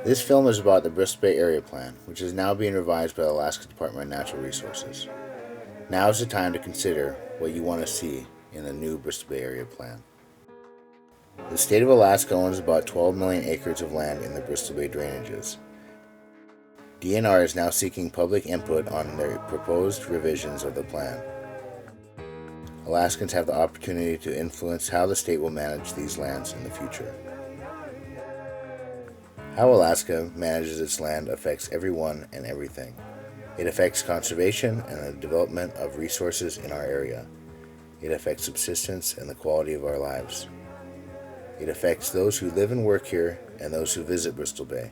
This film is about the Bristol Bay Area Plan, which is now being revised by the Alaska Department of Natural Resources. Now is the time to consider what you want to see in the new Bristol Bay Area Plan. The state of Alaska owns about 12 million acres of land in the Bristol Bay drainages. DNR is now seeking public input on their proposed revisions of the plan. Alaskans have the opportunity to influence how the state will manage these lands in the future. How Alaska manages its land affects everyone and everything. It affects conservation and the development of resources in our area. It affects subsistence and the quality of our lives. It affects those who live and work here and those who visit Bristol Bay.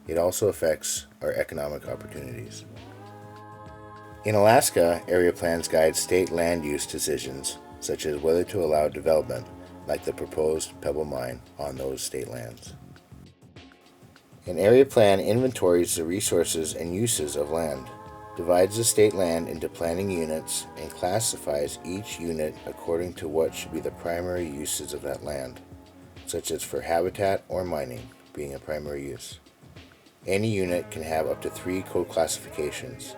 It also affects our economic opportunities. In Alaska, area plans guide state land use decisions, such as whether to allow development, like the proposed pebble mine, on those state lands. An area plan inventories the resources and uses of land, divides the state land into planning units, and classifies each unit according to what should be the primary uses of that land, such as for habitat or mining being a primary use. Any unit can have up to 3 code classifications.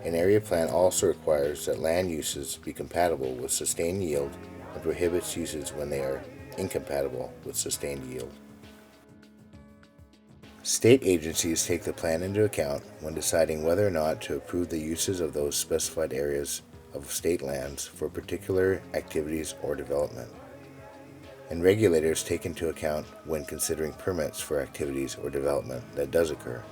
An area plan also requires that land uses be compatible with sustained yield and prohibits uses when they are incompatible with sustained yield. State agencies take the plan into account when deciding whether or not to approve the uses of those specified areas of state lands for particular activities or development. And regulators take into account when considering permits for activities or development that does occur.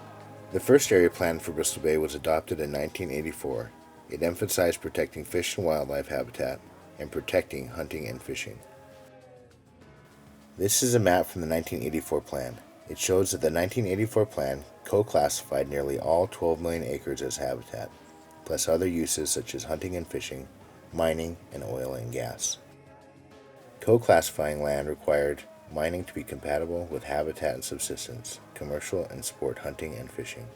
The first area plan for Bristol Bay was adopted in 1984. It emphasized protecting fish and wildlife habitat and protecting hunting and fishing. This is a map from the 1984 plan. It shows that the 1984 plan co-classified nearly all 12 million acres as habitat, plus other uses such as hunting and fishing, mining, and oil and gas. Co-classifying land required mining to be compatible with habitat and subsistence, commercial and sport hunting and fishing.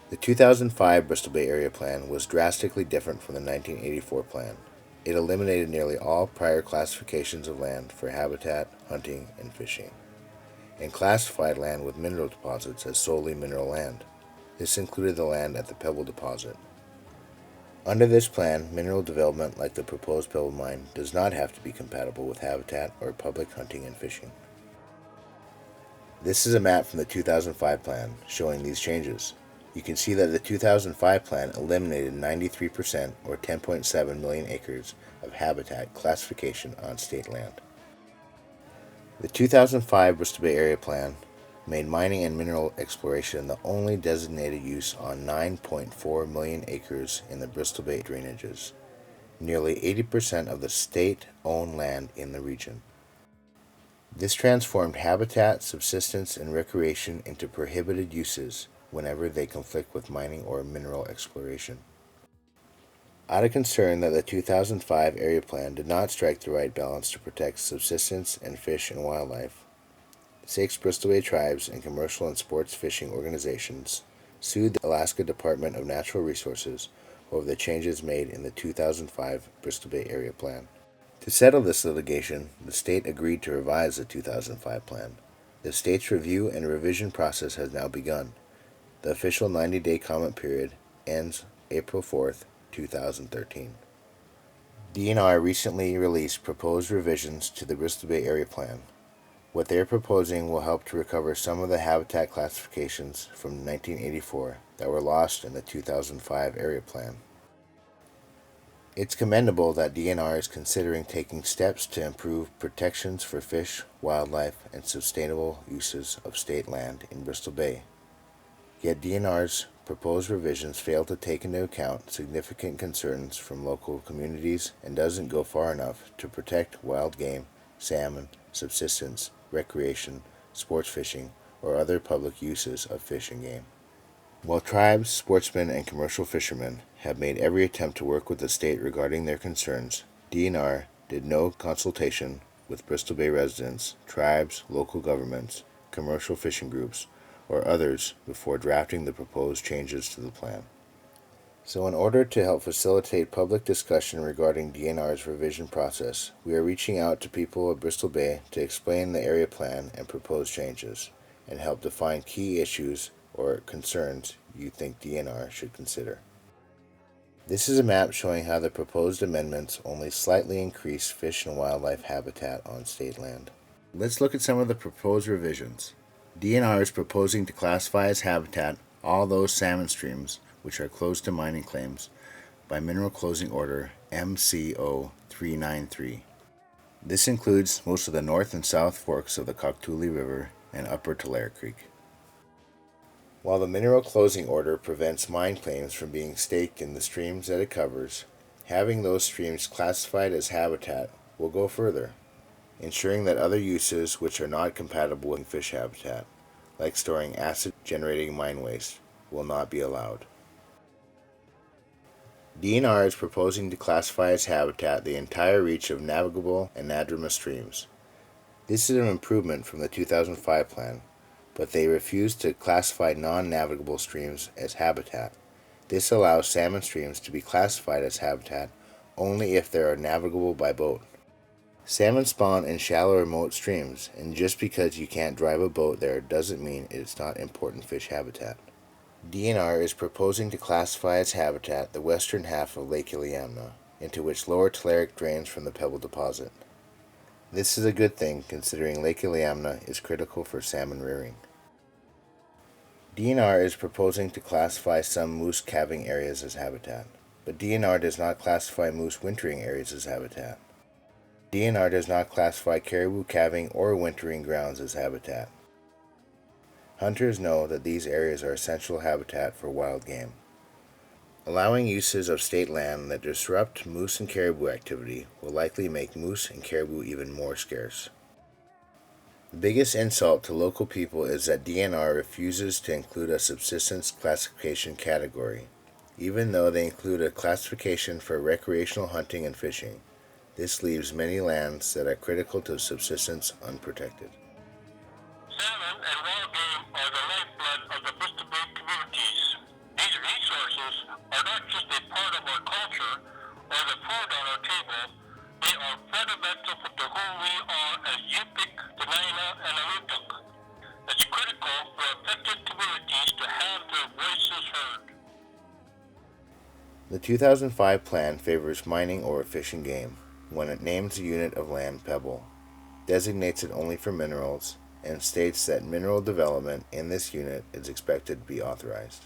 The 2005 Bristol Bay Area Plan was drastically different from the 1984 plan. It eliminated nearly all prior classifications of land for habitat, hunting, and fishing, and classified land with mineral deposits as solely mineral land. This included the land at the Pebble deposit. Under this plan, mineral development like the proposed pebble mine does not have to be compatible with habitat or public hunting and fishing. This is a map from the 2005 plan showing these changes. You can see that the 2005 plan eliminated 93% or 10.7 million acres of habitat classification on state land. The 2005 Bristol Bay Area Plan made mining and mineral exploration the only designated use on 9.4 million acres in the Bristol Bay drainages, nearly 80% of the state-owned land in the region. This transformed habitat, subsistence, and recreation into prohibited uses whenever they conflict with mining or mineral exploration. Out of concern that the 2005 area plan did not strike the right balance to protect subsistence and fish and wildlife, 6 Bristol Bay tribes and commercial and sports fishing organizations sued the Alaska Department of Natural Resources over the changes made in the 2005 Bristol Bay Area Plan. To settle this litigation, the state agreed to revise the 2005 plan. The state's review and revision process has now begun. The official 90-day comment period ends April 4th, 2013. DNR recently released proposed revisions to the Bristol Bay Area Plan. What they are proposing will help to recover some of the habitat classifications from 1984 that were lost in the 2005 area plan. It's commendable that DNR is considering taking steps to improve protections for fish, wildlife, and sustainable uses of state land in Bristol Bay. Yet DNR's proposed revisions fail to take into account significant concerns from local communities and doesn't go far enough to protect wild game, salmon, subsistence, recreation, sports fishing, or other public uses of fish and game. While tribes, sportsmen, and commercial fishermen have made every attempt to work with the state regarding their concerns, DNR did no consultation with Bristol Bay residents, tribes, local governments, commercial fishing groups, or others before drafting the proposed changes to the plan. So in order to help facilitate public discussion regarding DNR's revision process, we are reaching out to people of Bristol Bay to explain the area plan and proposed changes. and help define key issues or concerns you think DNR should consider. This is a map showing how the proposed amendments only slightly increase fish and wildlife habitat on state land. Let's look at some of the proposed revisions. DNR is proposing to classify as habitat all those salmon streams which are closed to mining claims by Mineral Closing Order MCO 393. This includes most of the north and south forks of the Cockatoolie River and Upper Tulare Creek. While the Mineral Closing Order prevents mine claims from being staked in the streams that it covers, having those streams classified as habitat will go further, ensuring that other uses which are not compatible with fish habitat, like storing acid-generating mine waste, will not be allowed. DNR is proposing to classify as habitat the entire reach of navigable and anadromous streams. This is an improvement from the 2005 plan, but they refuse to classify non-navigable streams as habitat. This allows salmon streams to be classified as habitat only if they are navigable by boat. Salmon spawn in shallow remote streams, and just because you can't drive a boat there doesn't mean it's not important fish habitat. DNR is proposing to classify as habitat the western half of Lake Iliamna, into which Lower Tulare drains from the Pebble deposit. This is a good thing considering Lake Iliamna is critical for salmon rearing. DNR is proposing to classify some moose calving areas as habitat, but DNR does not classify moose wintering areas as habitat. DNR does not classify caribou calving or wintering grounds as habitat. Hunters know that these areas are essential habitat for wild game. Allowing uses of state land that disrupt moose and caribou activity will likely make moose and caribou even more scarce. The biggest insult to local people is that DNR refuses to include a subsistence classification category, even though they include a classification for recreational hunting and fishing. This leaves many lands that are critical to subsistence unprotected. Salmon and wild game are the lifeblood of the Bristol Bay communities. These resources are not just a part of our culture or the food on our table, they are fundamental to who we are as Yupik, Dena'ina, and Arutuk. It's critical for affected communities to have their voices heard. The 2005 plan favors mining over fishing game when it names a unit of land pebble, designates it only for minerals, and states that mineral development in this unit is expected to be authorized.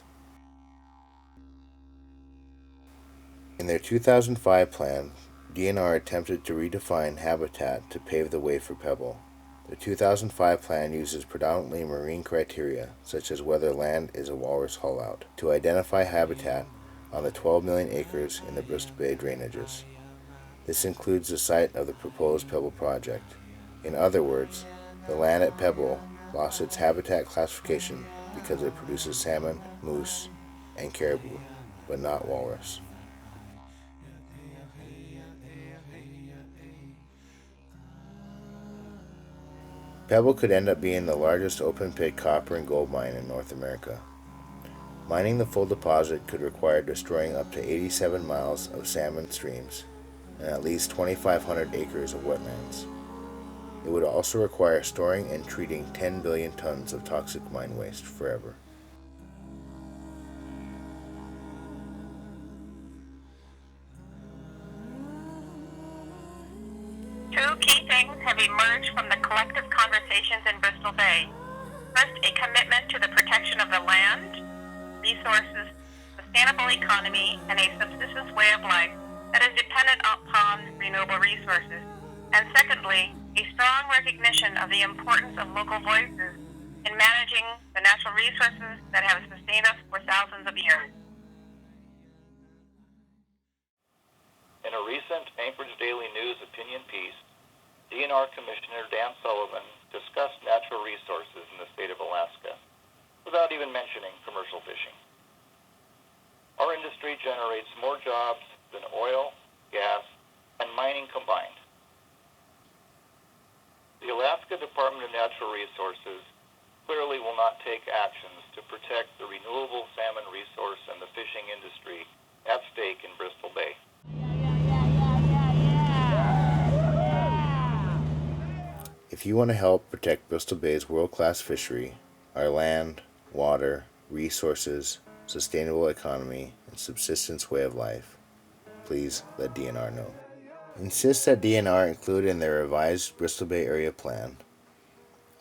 In their 2005 plan, DNR attempted to redefine habitat to pave the way for pebble. The 2005 plan uses predominantly marine criteria, such as whether land is a walrus haulout, to identify habitat on the 12 million acres in the Bristol Bay drainages. This includes the site of the proposed Pebble project. In other words, the land at Pebble lost its habitat classification because it produces salmon, moose, and caribou, but not walrus. Pebble could end up being the largest open-pit copper and gold mine in North America. Mining the full deposit could require destroying up to 87 miles of salmon streams and at least 2,500 acres of wetlands. It would also require storing and treating 10 billion tons of toxic mine waste forever. Two key things have emerged from the collective conversations in Bristol Bay. First, a commitment to the protection of the land, resources, sustainable economy, and a subsistence way of life that is dependent upon renewable resources. And secondly, a strong recognition of the importance of local voices in managing the natural resources that have sustained us for thousands of years. In a recent Anchorage Daily News opinion piece, DNR Commissioner Dan Sullivan discussed natural resources in the state of Alaska without even mentioning commercial fishing. Our industry generates more jobs than oil, gas, and mining combined. The Alaska Department of Natural Resources clearly will not take actions to protect the renewable salmon resource and the fishing industry at stake in Bristol Bay. If you want to help protect Bristol Bay's world-class fishery, our land, water, resources, sustainable economy, and subsistence way of life. Please let DNR know. Insist that DNR include in their revised Bristol Bay Area Plan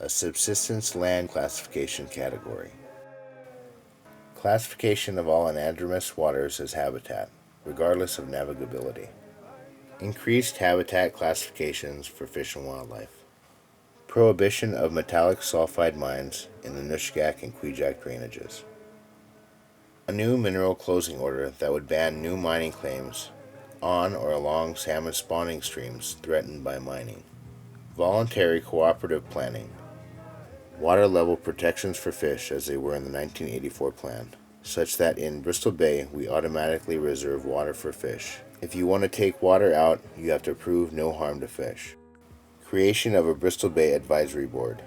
a subsistence land classification category. Classification of all anadromous waters as habitat, regardless of navigability. Increased habitat classifications for fish and wildlife. Prohibition of metallic sulfide mines in the Nushgak and Kwijak drainages. A new mineral closing order that would ban new mining claims on or along salmon spawning streams threatened by mining. Voluntary cooperative planning. Water level protections for fish as they were in the 1984 plan, such that in Bristol Bay we automatically reserve water for fish. If you want to take water out, you have to prove no harm to fish. Creation of a Bristol Bay Advisory Board.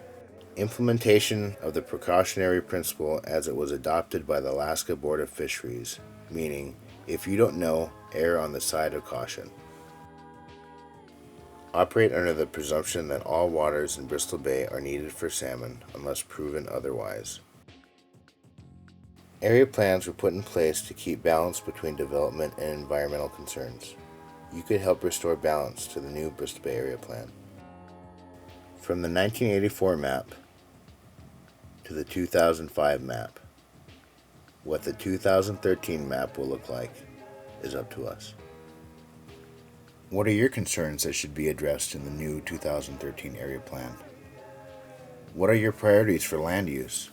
Implementation of the precautionary principle as it was adopted by the Alaska Board of Fisheries, meaning, if you don't know, err on the side of caution. Operate under the presumption that all waters in Bristol Bay are needed for salmon unless proven otherwise. Area plans were put in place to keep balance between development and environmental concerns. You could help restore balance to the new Bristol Bay Area Plan. From the 1984 map to the 2005 map, what the 2013 map will look like is up to us. What are your concerns that should be addressed in the new 2013 Area Plan? What are your priorities for land use?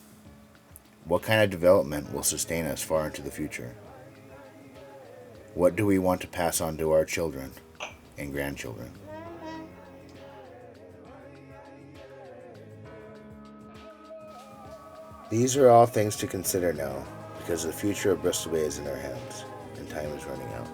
What kind of development will sustain us far into the future? What do we want to pass on to our children and grandchildren? These are all things to consider now, because the future of Bristol Bay is in our hands, and time is running out.